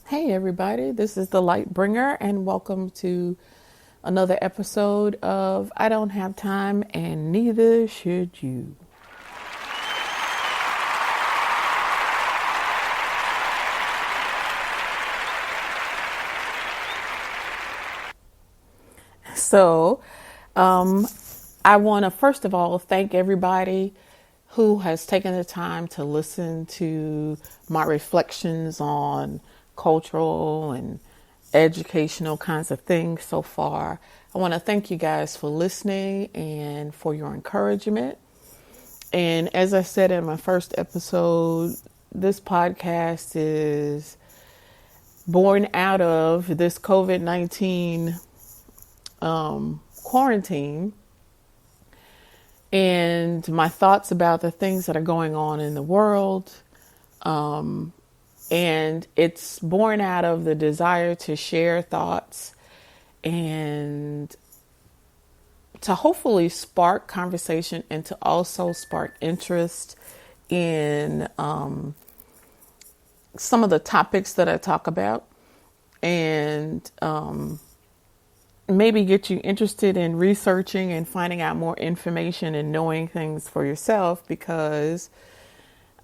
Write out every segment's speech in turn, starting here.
Hey everybody, this is the Light Bringer and welcome to another episode of I Don't Have Time and Neither Should You. So, I want to first of all thank everybody who has taken the time to listen to my reflections on cultural and educational kinds of things so far. I want to thank you guys for listening and for your encouragement. And as I said in my first episode, this podcast is born out of this COVID-19 quarantine and my thoughts about the things that are going on in the world. And it's born out of the desire to share thoughts and to hopefully spark conversation and to also spark interest in some of the topics that I talk about, and maybe get you interested in researching and finding out more information and knowing things for yourself, because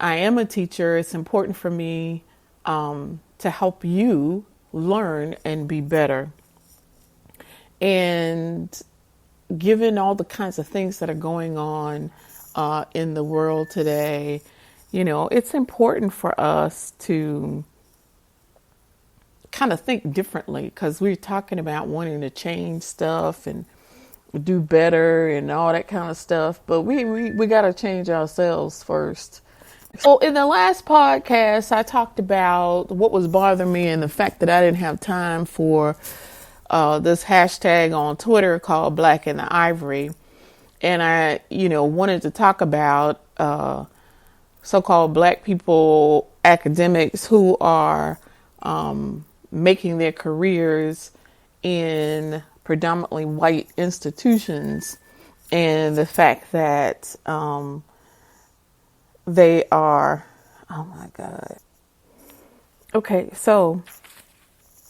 I am a teacher. It's important for me to help you learn and be better. And given all the kinds of things that are going on in the world today, you know, it's important for us to kind of think differently, because we're talking about wanting to change stuff and do better and all that kind of stuff. But we got to change ourselves first. So in the last podcast, I talked about what was bothering me and the fact that I didn't have time for this hashtag on Twitter called Black in the Ivory. And I, wanted to talk about so-called Black people, academics who are making their careers in predominantly white institutions, and the fact that they are, oh my God. Okay, so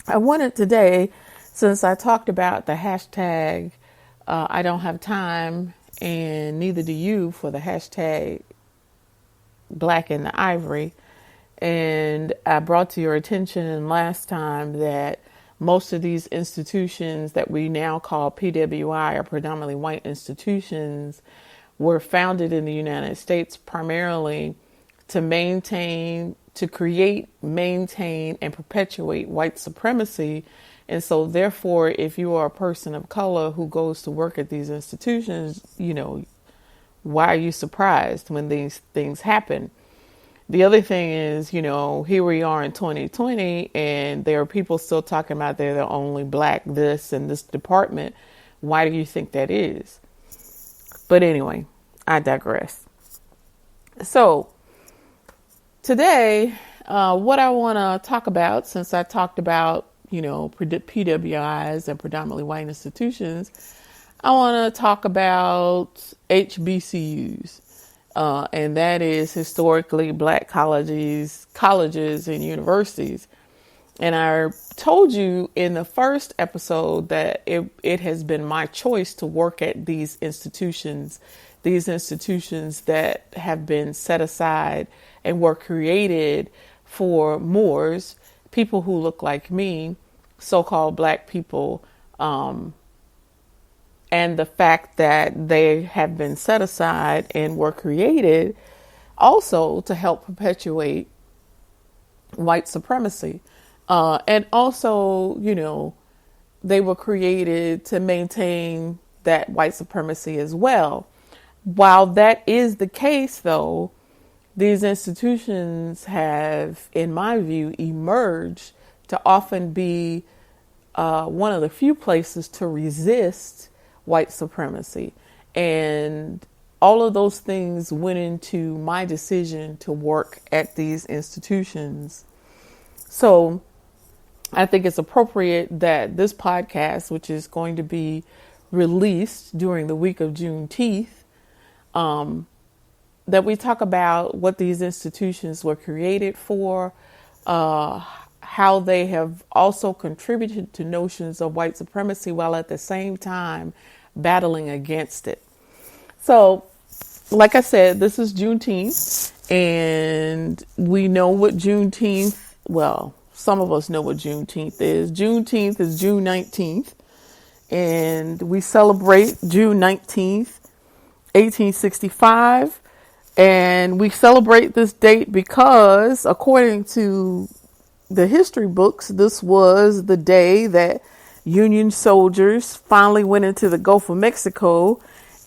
I wanted today, since I talked about the hashtag I don't have time and neither do you for the hashtag Black in the Ivory, and I brought to your attention last time that most of these institutions that we now call PWI, or predominantly white institutions, were founded in the United States primarily to create, maintain, and perpetuate white supremacy. And so therefore, if you are a person of color who goes to work at these institutions, why are you surprised when these things happen? The other thing is, here we are in 2020 and there are people still talking about they're the only Black this and this department. Why do you think that is? But anyway, I digress. So today, what I want to talk about, since I talked about, PWIs and predominantly white institutions, I want to talk about HBCUs. And that is historically Black colleges and universities. And I told you in the first episode that it has been my choice to work at these institutions that have been set aside and were created for Moors, people who look like me, so-called Black people, and the fact that they have been set aside and were created also to help perpetuate white supremacy. And also, they were created to maintain that white supremacy as well. While that is the case, though, these institutions have, in my view, emerged to often be one of the few places to resist white supremacy. And all of those things went into my decision to work at these institutions. So I think it's appropriate that this podcast, which is going to be released during the week of Juneteenth, that we talk about what these institutions were created for, how they have also contributed to notions of white supremacy while at the same time battling against it. So, like I said, this is Juneteenth, and we know what Juneteenth, well, some of us know what Juneteenth is. Juneteenth is June 19th, and we celebrate June 19th, 1865, and we celebrate this date because, according to the history books, this was the day that Union soldiers finally went into the Gulf of Mexico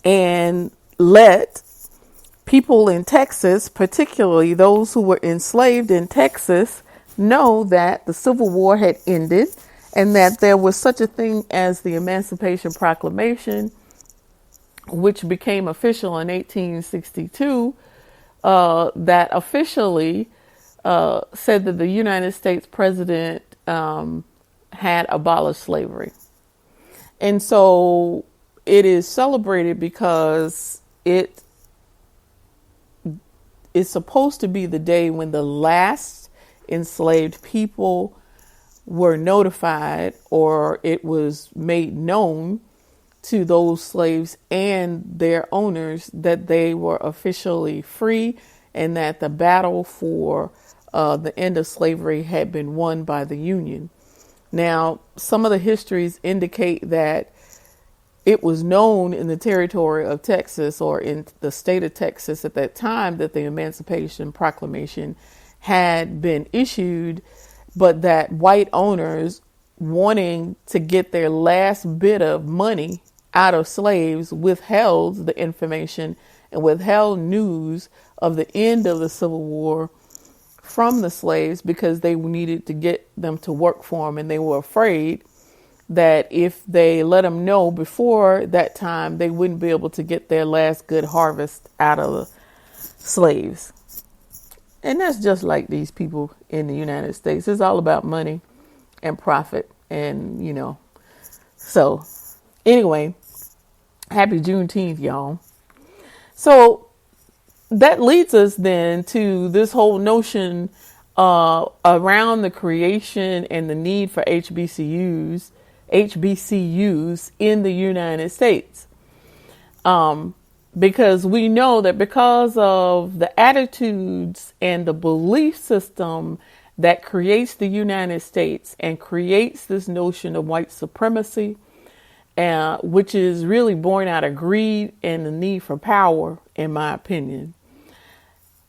and let people in Texas, particularly those who were enslaved in Texas, know that the Civil War had ended and that there was such a thing as the Emancipation Proclamation, which became official in 1862, that officially said that the United States president had abolished slavery. And so it is celebrated because it is supposed to be the day when the last enslaved people were notified, or it was made known to those slaves and their owners that they were officially free and that the battle for the end of slavery had been won by the Union. Now, some of the histories indicate that it was known in the territory of Texas, or in the state of Texas at that time, that the Emancipation Proclamation had been issued, but that white owners, wanting to get their last bit of money out of slaves, withheld the information and withheld news of the end of the Civil War from the slaves because they needed to get them to work for them, and they were afraid that if they let them know before that time, they wouldn't be able to get their last good harvest out of the slaves. And that's just like these people in the United States. It's all about money and profit. And, so anyway, happy Juneteenth, y'all. So that leads us then to this whole notion around the creation and the need for HBCUs in the United States. Because we know that because of the attitudes and the belief system that creates the United States and creates this notion of white supremacy, which is really born out of greed and the need for power, in my opinion,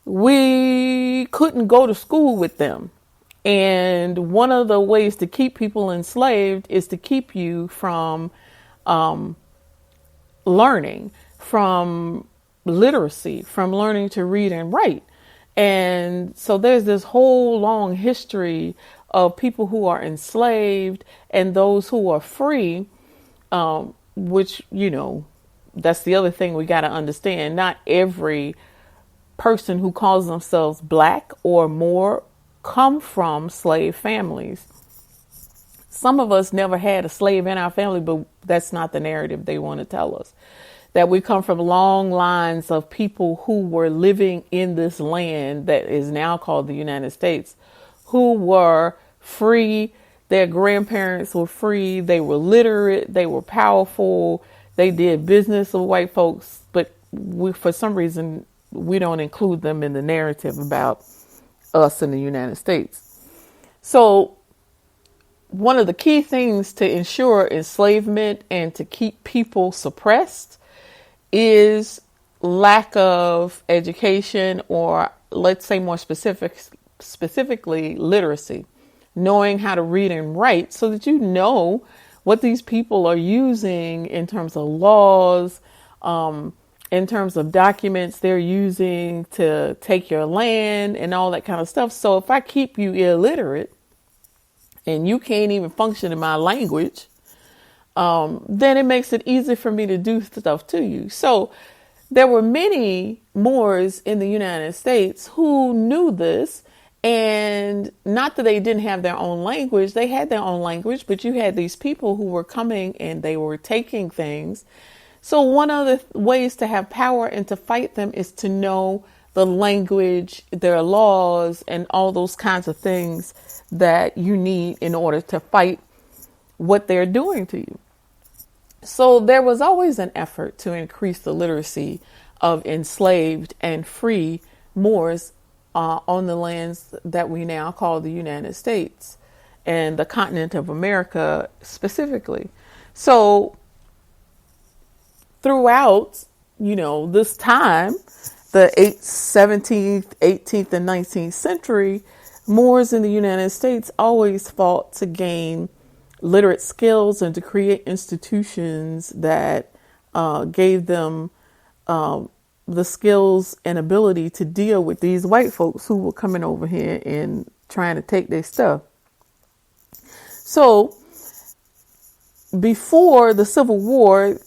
we couldn't go to school with them. And one of the ways to keep people enslaved is to keep you from learning, from literacy, from learning to read and write. And so there's this whole long history of people who are enslaved and those who are free, which, that's the other thing we got to understand. Not every person who calls themselves Black or Moor come from slave families. Some of us never had a slave in our family, but that's not the narrative they want to tell us. That we come from long lines of people who were living in this land that is now called the United States, who were free. Their grandparents were free. They were literate. They were powerful. They did business with white folks, but for some reason, we don't include them in the narrative about us in the United States. So one of the key things to ensure enslavement and to keep people suppressed is lack of education, or let's say more specifically literacy, knowing how to read and write so that you know what these people are using in terms of laws, in terms of documents they're using to take your land and all that kind of stuff. So if I keep you illiterate and you can't even function in my language, then it makes it easy for me to do stuff to you. So there were many Moors in the United States who knew this, and not that they didn't have their own language. They had their own language, but you had these people who were coming and they were taking things. So one of the ways to have power and to fight them is to know the language, their laws, and all those kinds of things that you need in order to fight what they're doing to you. So there was always an effort to increase the literacy of enslaved and free Moors on the lands that we now call the United States and the continent of America specifically. So throughout, this time, the 17th, 18th, and 19th century, Moors in the United States always fought to gain literate skills and to create institutions that gave them the skills and ability to deal with these white folks who were coming over here and trying to take their stuff. So before the Civil War,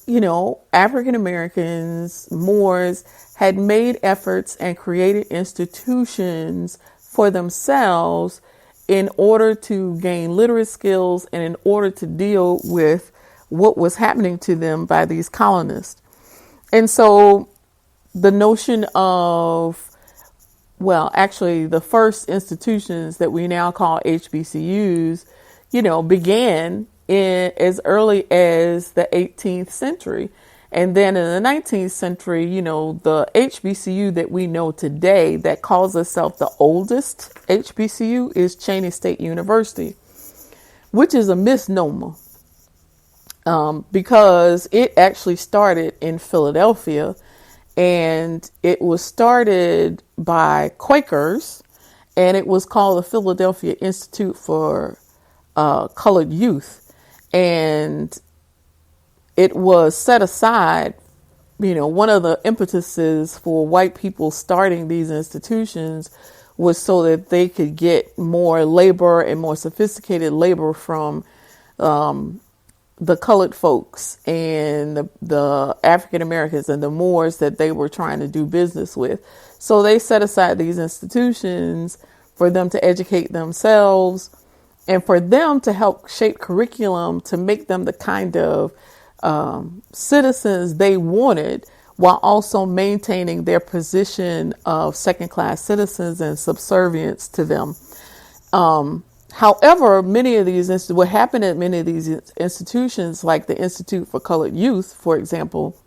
African Americans, Moors had made efforts and created institutions for themselves in order to gain literate skills and in order to deal with what was happening to them by these colonists. And so the notion of, actually the first institutions that we now call HBCUs, began in as early as the 18th century. And then in the 19th century, the HBCU that we know today that calls itself the oldest HBCU is Cheney State University, which is a misnomer because it actually started in Philadelphia, and it was started by Quakers, and it was called the Philadelphia Institute for Colored Youth. And it was set aside, one of the impetuses for white people starting these institutions was so that they could get more labor and more sophisticated labor from the colored folks and the African Americans and the Moors that they were trying to do business with. So they set aside these institutions for them to educate themselves and for them to help shape curriculum to make them the kind of citizens they wanted, while also maintaining their position of second-class citizens and subservience to them. However, what happened at many of these institutions, like the Institute for Colored Youth, for example,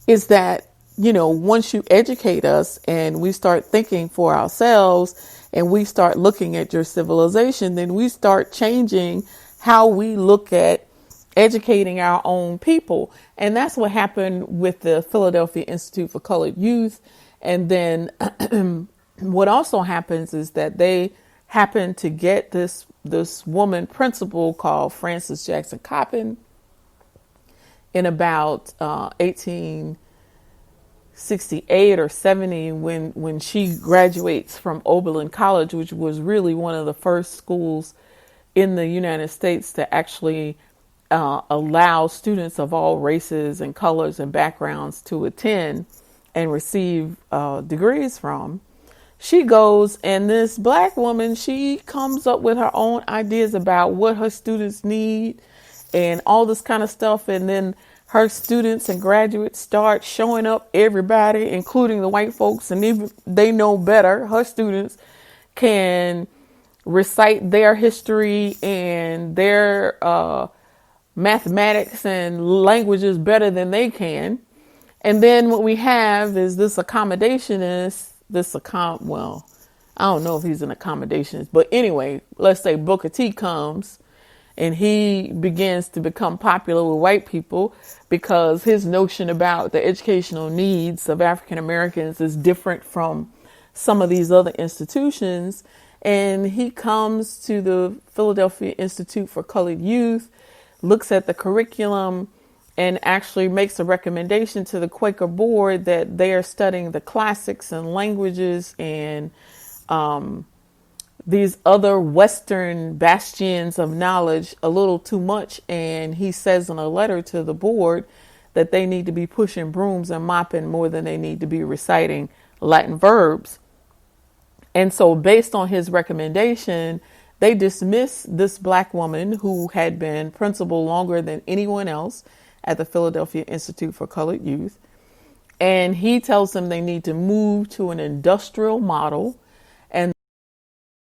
is that, once you educate us and we start thinking for ourselves and we start looking at your civilization, then we start changing how we look at educating our own people. And that's what happened with the Philadelphia Institute for Colored Youth. And then what also happens is that they happen to get this woman principal called Frances Jackson Coppin in about 1868 or 70 when she graduates from Oberlin College, which was really one of the first schools in the United States to actually allow students of all races and colors and backgrounds to attend and receive degrees from. She goes, and this black woman, she comes up with her own ideas about what her students need and all this kind of stuff. And then her students and graduates start showing up, everybody, including the white folks. And even they know better. Her students can recite their history and their mathematics and languages better than they can. And then what we have is this accommodationist, I don't know if he's an accommodationist, but anyway, let's say Booker T comes and he begins to become popular with white people because his notion about the educational needs of African Americans is different from some of these other institutions. And he comes to the Philadelphia Institute for Colored Youth, looks at the curriculum, and actually makes a recommendation to the Quaker board that they are studying the classics and languages and these other Western bastions of knowledge a little too much. And he says in a letter to the board that they need to be pushing brooms and mopping more than they need to be reciting Latin verbs. And so based on his recommendation, they dismissed this black woman who had been principal longer than anyone else at the Philadelphia Institute for Colored Youth. And he tells them they need to move to an industrial model